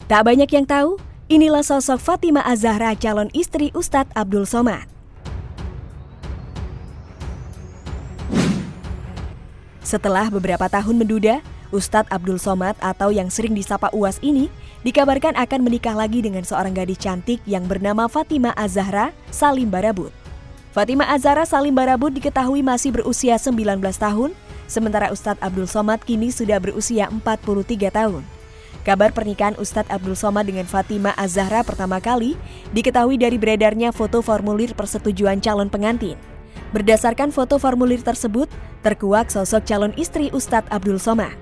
Tak banyak yang tahu, inilah sosok Fatimah Az-Zahra, calon istri Ustadz Abdul Somad. Setelah beberapa tahun menduda, Ustadz Abdul Somad atau yang sering disapa UAS ini dikabarkan akan menikah lagi dengan seorang gadis cantik yang bernama Fatimah Az-Zahra Salim Barabud. Fatimah Az-Zahra Salim Barabud diketahui masih berusia 19 tahun, sementara Ustadz Abdul Somad kini sudah berusia 43 tahun. Kabar pernikahan Ustadz Abdul Somad dengan Fatimah Az-Zahra pertama kali diketahui dari beredarnya foto formulir persetujuan calon pengantin. Berdasarkan foto formulir tersebut, terkuak sosok calon istri Ustadz Abdul Somad.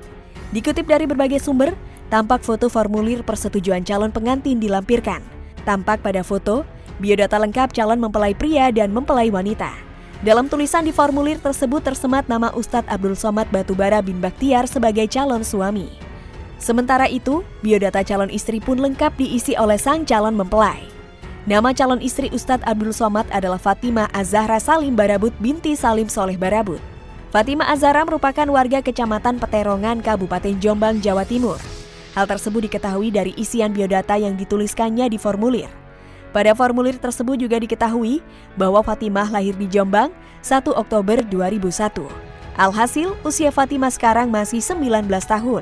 Dikutip dari berbagai sumber, tampak foto formulir persetujuan calon pengantin dilampirkan. Tampak pada foto, biodata lengkap calon mempelai pria dan mempelai wanita. Dalam tulisan di formulir tersebut tersemat nama Ustadz Abdul Somad Batubara bin Bakhtiar sebagai calon suami. Sementara itu, biodata calon istri pun lengkap diisi oleh sang calon mempelai. Nama calon istri Ustadz Abdul Somad adalah Fatimah Az-Zahra Salim Barabud binti Salim Soleh Barabud. Fatimah Az-Zahra merupakan warga Kecamatan Peterongan, Kabupaten Jombang, Jawa Timur. Hal tersebut diketahui dari isian biodata yang dituliskannya di formulir. Pada formulir tersebut juga diketahui bahwa Fatimah lahir di Jombang 1 Oktober 2001. Alhasil, usia Fatimah sekarang masih 19 tahun.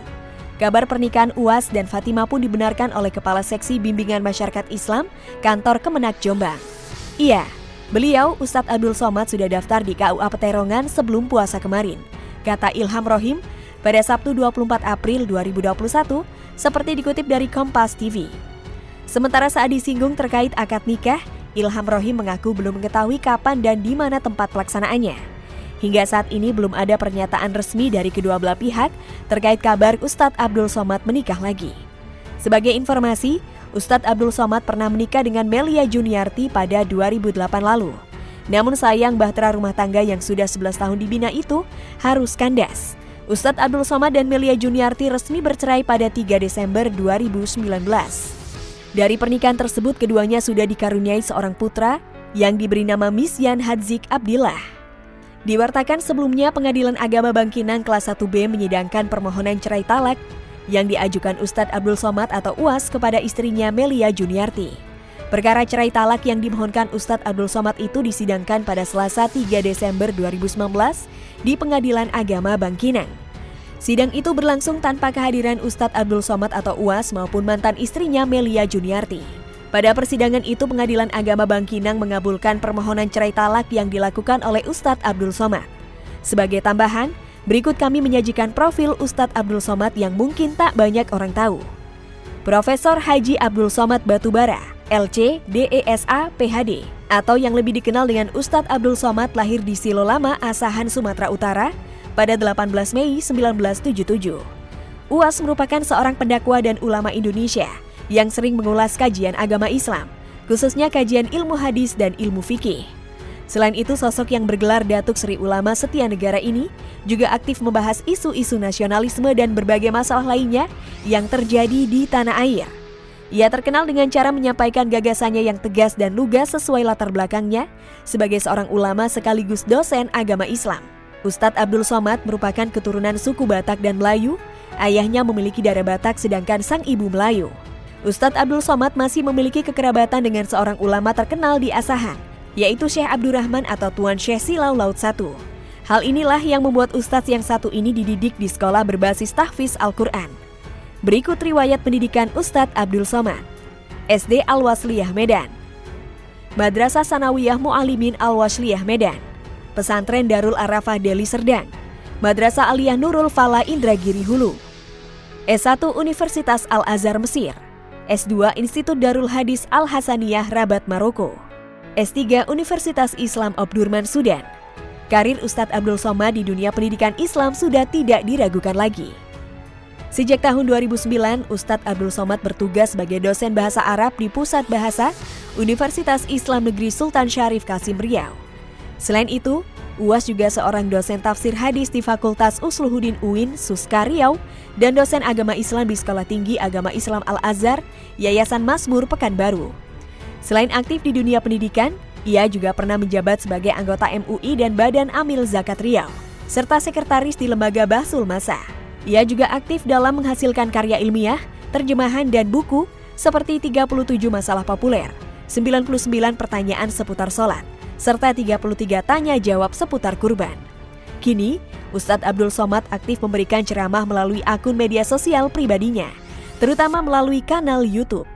Kabar pernikahan UAS dan Fatimah pun dibenarkan oleh Kepala Seksi Bimbingan Masyarakat Islam Kantor Kemenak Jombang. Iya, beliau Ustadz Abdul Somad sudah daftar di KUA Peterongan sebelum puasa kemarin, kata Ilham Rohim pada Sabtu 24 April 2021, seperti dikutip dari Kompas TV. Sementara saat disinggung terkait akad nikah, Ilham Rohim mengaku belum mengetahui kapan dan di mana tempat pelaksanaannya. Hingga saat ini belum ada pernyataan resmi dari kedua belah pihak terkait kabar Ustadz Abdul Somad menikah lagi. Sebagai informasi, Ustadz Abdul Somad pernah menikah dengan Melia Juniarti pada 2008 lalu. Namun sayang bahtera rumah tangga yang sudah 11 tahun dibina itu harus kandas. Ustadz Abdul Somad dan Melia Juniarti resmi bercerai pada 3 Desember 2019. Dari pernikahan tersebut keduanya sudah dikaruniai seorang putra yang diberi nama Misyan Hadzik Abdillah. Diwartakan sebelumnya, Pengadilan Agama Bangkinang kelas 1B menyidangkan permohonan cerai talak yang diajukan Ustadz Abdul Somad atau UAS kepada istrinya Melia Juniarti. Perkara cerai talak yang dimohonkan Ustadz Abdul Somad itu disidangkan pada Selasa 3 Desember 2019 di Pengadilan Agama Bangkinang. Sidang itu berlangsung tanpa kehadiran Ustadz Abdul Somad atau UAS maupun mantan istrinya Melia Juniarti. Pada persidangan itu, Pengadilan Agama Bangkinang mengabulkan permohonan cerai talak yang dilakukan oleh Ustadz Abdul Somad. Sebagai tambahan, berikut kami menyajikan profil Ustadz Abdul Somad yang mungkin tak banyak orang tahu. Profesor Haji Abdul Somad Batubara, LC, DESA, PhD, atau yang lebih dikenal dengan Ustadz Abdul Somad lahir di Silo Lama, Asahan, Sumatera Utara pada 18 Mei 1977. UAS merupakan seorang pendakwa dan ulama Indonesia yang sering mengulas kajian agama Islam, khususnya kajian ilmu hadis dan ilmu fikih. Selain itu, sosok yang bergelar Datuk Sri Ulama Setia Negara ini juga aktif membahas isu-isu nasionalisme dan berbagai masalah lainnya yang terjadi di tanah air. Ia terkenal dengan cara menyampaikan gagasannya yang tegas dan lugas sesuai latar belakangnya sebagai seorang ulama sekaligus dosen agama Islam. Ustadz Abdul Somad merupakan keturunan suku Batak dan Melayu. Ayahnya memiliki darah Batak sedangkan sang ibu Melayu. Ustadz Abdul Somad masih memiliki kekerabatan dengan seorang ulama terkenal di Asahan, yaitu Syekh Abdurrahman atau Tuan Syekh Silau Laut 1. Hal inilah yang membuat ustadz yang satu ini dididik di sekolah berbasis tahfiz Al-Quran. Berikut riwayat pendidikan Ustadz Abdul Somad. SD Al-Wasliyah Medan, Madrasah Sanawiyah Mu'alimin Al-Wasliyah Medan, Pesantren Darul Arafah Deli Serdang, Madrasah Aliyah Nurul Fala Indragiri Hulu, S1 Universitas Al-Azhar Mesir, S2 Institut Darul Hadis Al-Hasaniyah Rabat Maroko, S3 Universitas Islam Omdurman Sudan. Karir Ustadz Abdul Somad di dunia pendidikan Islam sudah tidak diragukan lagi. Sejak tahun 2009, Ustadz Abdul Somad bertugas sebagai dosen bahasa Arab di Pusat Bahasa Universitas Islam Negeri Sultan Syarif Kasim Riau. Selain itu, UAS juga seorang dosen tafsir hadis di Fakultas Usluhuddin UIN, Suska Riau, dan dosen agama Islam di Sekolah Tinggi Agama Islam Al-Azhar, Yayasan Mazmur Pekanbaru. Selain aktif di dunia pendidikan, ia juga pernah menjabat sebagai anggota MUI dan Badan Amil Zakat Riau, serta sekretaris di Lembaga Bahsul Masa. Ia juga aktif dalam menghasilkan karya ilmiah, terjemahan dan buku seperti 37 masalah populer, 99 pertanyaan seputar sholat, serta 33 tanya jawab seputar kurban. Kini, Ustadz Abdul Somad aktif memberikan ceramah melalui akun media sosial pribadinya, terutama melalui kanal YouTube.